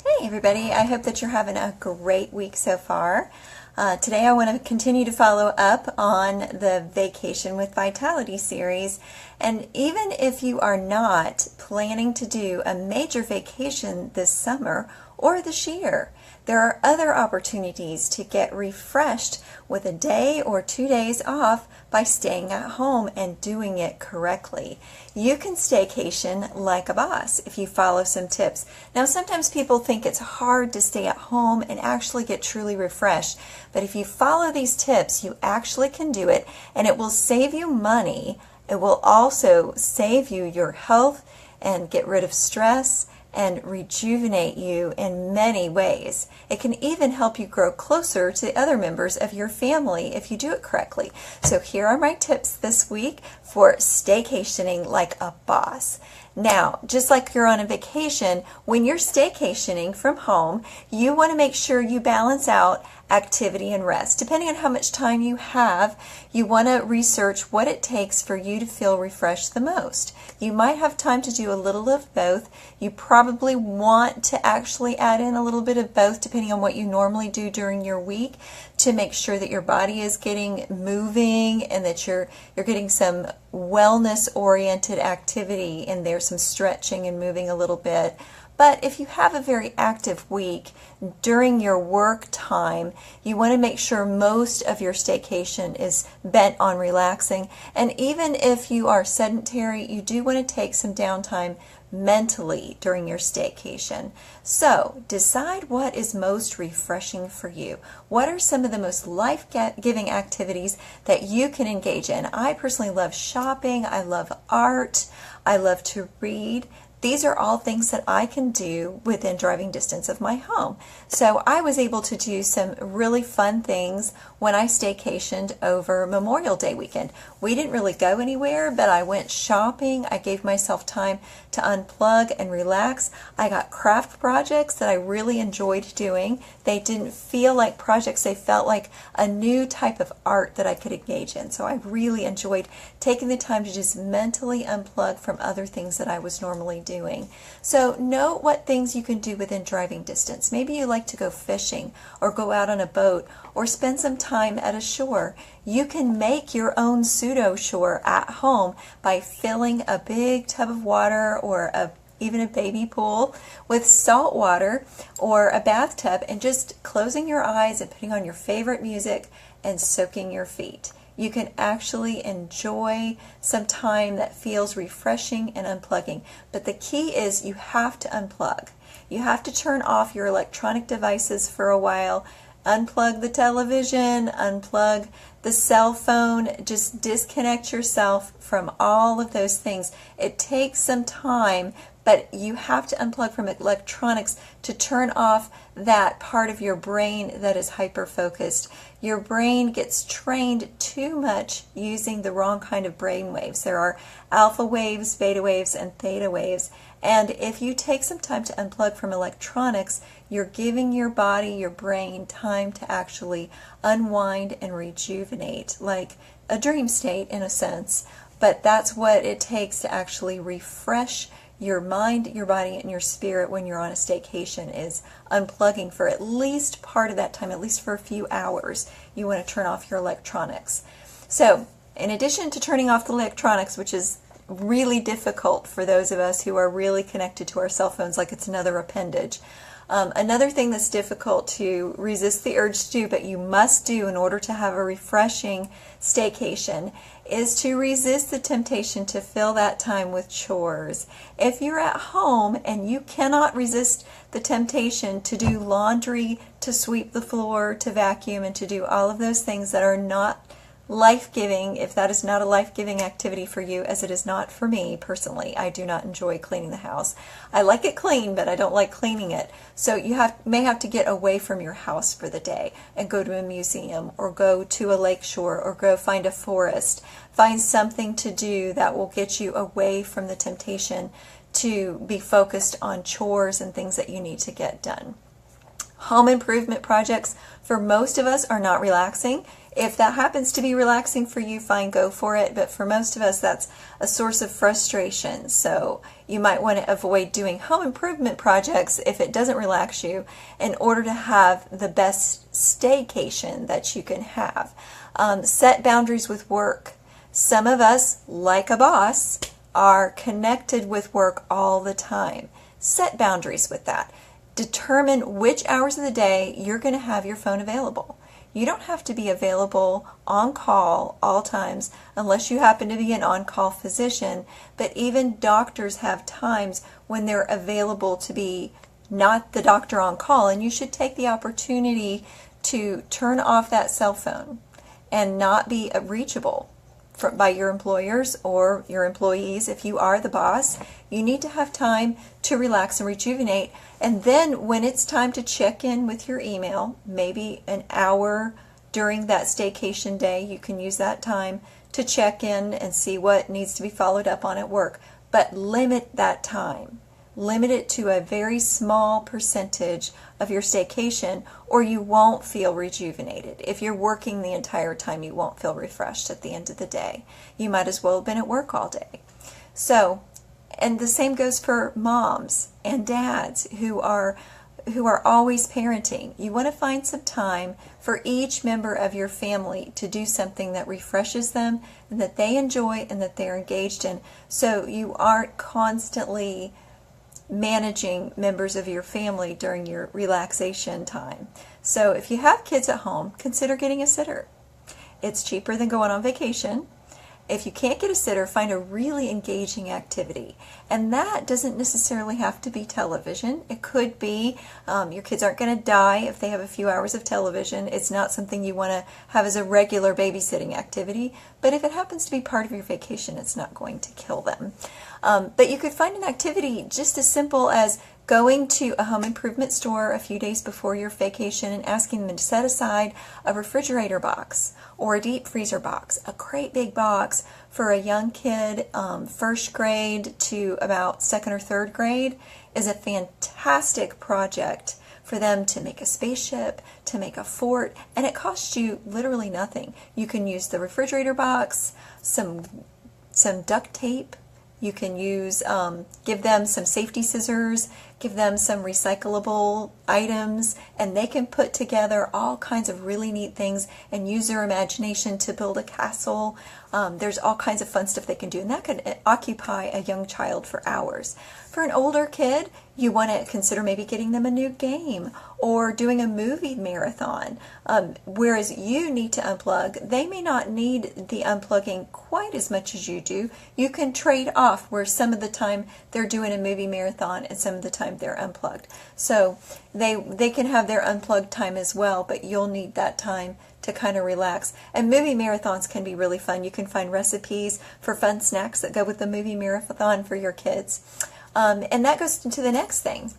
Hey everybody, I hope that you're having a great week so far. Today I want to continue to follow up on the Vacation with Vitality series. And even if you are not planning to do a major vacation this summer or this year, there are other opportunities to get refreshed with a day or 2 days off by staying at home and doing it correctly. You can staycation like a boss if you follow some tips. Now, sometimes people think it's hard to stay at home and actually get truly refreshed, but if you follow these tips, you actually can do it, and it will save you money. It will also save you your health and get rid of stress and rejuvenate you in many ways. It can even help you grow closer to the other members of your family if you do it correctly. So here are my tips this week for staycationing like a boss. Now, just like you're on a vacation, when you're staycationing from home, you want to make sure you balance out activity and rest. Depending on how much time you have, you want to research what it takes for you to feel refreshed the most. You might have time to do a little of both. You probably want to actually add in a little bit of both depending on what you normally do during your week to make sure that your body is getting moving and that you're getting some wellness-oriented activity in there, some stretching and moving a little bit. But if you have a very active week during your work time, you want to make sure most of your staycation is bent on relaxing. And even if you are sedentary, you do want to take some downtime mentally during your staycation. So decide what is most refreshing for you. What are some of the most life-giving activities that you can engage in? I personally love shopping. I love art. I love to read. These are all things that I can do within driving distance of my home. So I was able to do some really fun things when I staycationed over Memorial Day weekend. We didn't really go anywhere, but I went shopping. I gave myself time to unplug and relax. I got craft projects that I really enjoyed doing. They didn't feel like projects. They felt like a new type of art that I could engage in. So I really enjoyed taking the time to just mentally unplug from other things that I was normally doing. So know what things you can do within driving distance. Maybe you like to go fishing or go out on a boat or spend some time at a shore. You can make your own pseudo shore at home by filling a big tub of water or even a baby pool with salt water or a bathtub and just closing your eyes and putting on your favorite music and soaking your feet. You can actually enjoy some time that feels refreshing and unplugging. But the key is you have to unplug. You have to turn off your electronic devices for a while. Unplug the television, unplug the cell phone, just disconnect yourself from all of those things. It takes some time, but you have to unplug from electronics to turn off that part of your brain that is hyper-focused. Your brain gets trained too much using the wrong kind of brain waves. There are alpha waves, beta waves, and theta waves. And if you take some time to unplug from electronics, you're giving your body, your brain, time to actually unwind and rejuvenate, like a dream state in a sense. But that's what it takes to actually refresh your mind, your body, and your spirit when you're on a staycation, is unplugging for at least part of that time, at least for a few hours. You want to turn off your electronics. So in addition to turning off the electronics, which is really difficult for those of us who are really connected to our cell phones like it's another appendage, another thing that's difficult to resist the urge to do, but you must do in order to have a refreshing staycation, is to resist the temptation to fill that time with chores. If you're at home and you cannot resist the temptation to do laundry, to sweep the floor, to vacuum, and to do all of those things that are not life-giving, if that is not a life-giving activity for you, as it is not for me personally. I do not enjoy cleaning the house. I like it clean, but I don't like cleaning it. So you may have to get away from your house for the day and go to a museum or go to a lake shore or go find a forest. Find something to do that will get you away from the temptation to be focused on chores and things that you need to get done. Home improvement projects for most of us are not relaxing. If that happens to be relaxing for you, fine, go for it. But for most of us, that's a source of frustration. So you might want to avoid doing home improvement projects if it doesn't relax you in order to have the best staycation that you can have. Set boundaries with work. Some of us, like a boss, are connected with work all the time. Set boundaries with that. Determine which hours of the day you're going to have your phone available. You don't have to be available on call all times unless you happen to be an on-call physician, but even doctors have times when they're available to be not the doctor on call, and you should take the opportunity to turn off that cell phone and not be reachable by your employers or your employees. If you are the boss, you need to have time to relax and rejuvenate. And then when it's time to check in with your email, maybe an hour during that staycation day, you can use that time to check in and see what needs to be followed up on at work. But limit that time. Limit it to a very small percentage of your staycation, or you won't feel rejuvenated. If you're working the entire time, you won't feel refreshed at the end of the day. You might as well have been at work all day. So, and the same goes for moms and dads who are always parenting. You want to find some time for each member of your family to do something that refreshes them and that they enjoy and that they're engaged in, so you aren't constantly managing members of your family during your relaxation time. So if you have kids at home, consider getting a sitter. It's cheaper than going on vacation. If you can't get a sitter, find a really engaging activity. And that doesn't necessarily have to be television. It could be your kids aren't going to die if they have a few hours of television. It's not something you want to have as a regular babysitting activity. But if it happens to be part of your vacation, it's not going to kill them. But you could find an activity just as simple as going to a home improvement store a few days before your vacation and asking them to set aside a refrigerator box or a deep freezer box, a great big box for a young kid, first grade to about second or third grade, is a fantastic project for them to make a spaceship, to make a fort, and it costs you literally nothing. You can use the refrigerator box, some duct tape. You can use, give them some safety scissors, give them some recyclable items, and they can put together all kinds of really neat things and use their imagination to build a castle. There's all kinds of fun stuff they can do, and that could occupy a young child for hours. For an older kid, you want to consider maybe getting them a new game or doing a movie marathon. Whereas you need to unplug, they may not need the unplugging quite as much as you do. You can trade off where some of the time they're doing a movie marathon and some of the time they're unplugged. So they can have their unplugged time as well, but you'll need that time to kind of relax. And movie marathons can be really fun. You can find recipes for fun snacks that go with the movie marathon for your kids. And that goes into the next thing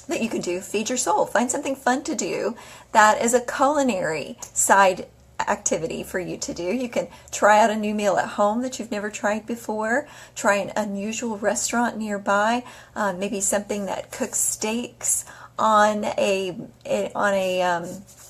that you can do, feed your soul. Find something fun to do that is a culinary side activity for you to do. You can try out a new meal at home that you've never tried before. Try an unusual restaurant nearby. Maybe something that cooks steaks on a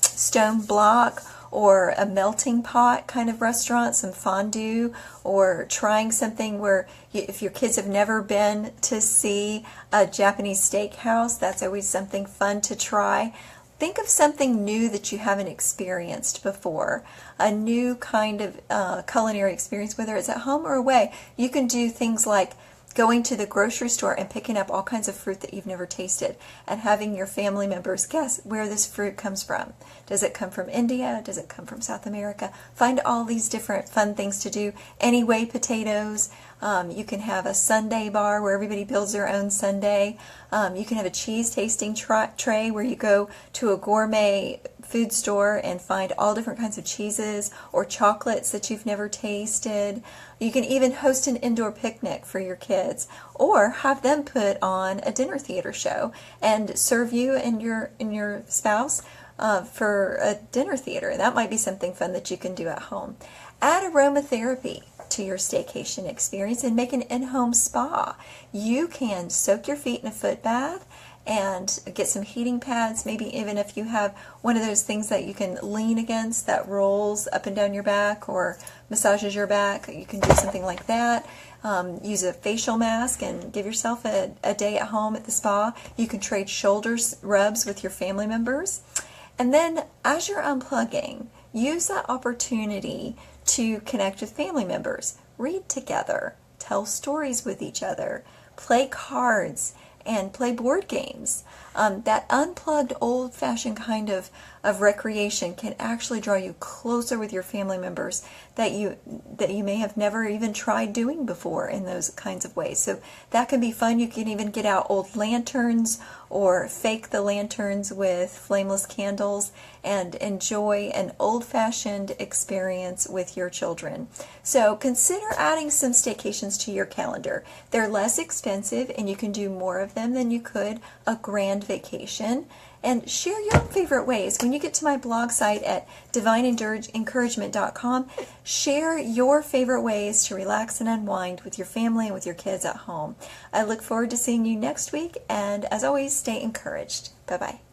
stone block, or a melting pot kind of restaurant, some fondue, or trying something where if your kids have never been to see a Japanese steakhouse, that's always something fun to try. Think of something new that you haven't experienced before, a new kind of culinary experience, whether it's at home or away. You can do things like going to the grocery store and picking up all kinds of fruit that you've never tasted and having your family members guess where this fruit comes from. Does it come from India? Does it come from South America? Find all these different fun things to do. Anyway, potatoes. You can have a sundae bar where everybody builds their own sundae. You can have a cheese tasting tray where you go to a gourmet food store and find all different kinds of cheeses or chocolates that you've never tasted. You can even host an indoor picnic for your kids, or have them put on a dinner theater show and serve you and your spouse for a dinner theater. That might be something fun that you can do at home. Add aromatherapy to your staycation experience and make an in-home spa. You can soak your feet in a foot bath and get some heating pads. Maybe even if you have one of those things that you can lean against that rolls up and down your back or massages your back, you can do something like that. Use a facial mask and give yourself a day at home at the spa. You can trade shoulders rubs with your family members. And then as you're unplugging, use that opportunity to connect with family members. Read together, tell stories with each other, play cards, and play board games. That unplugged, old-fashioned kind of recreation can actually draw you closer with your family members that you may have never even tried doing before in those kinds of ways. So that can be fun. You can even get out old lanterns or fake the lanterns with flameless candles and enjoy an old-fashioned experience with your children. So consider adding some staycations to your calendar. They're less expensive and you can do more of them than you could a grand vacation. And share your favorite ways. When you get to my blog site at divineencouragement.com, share your favorite ways to relax and unwind with your family and with your kids at home. I look forward to seeing you next week, and as always, stay encouraged. Bye-bye.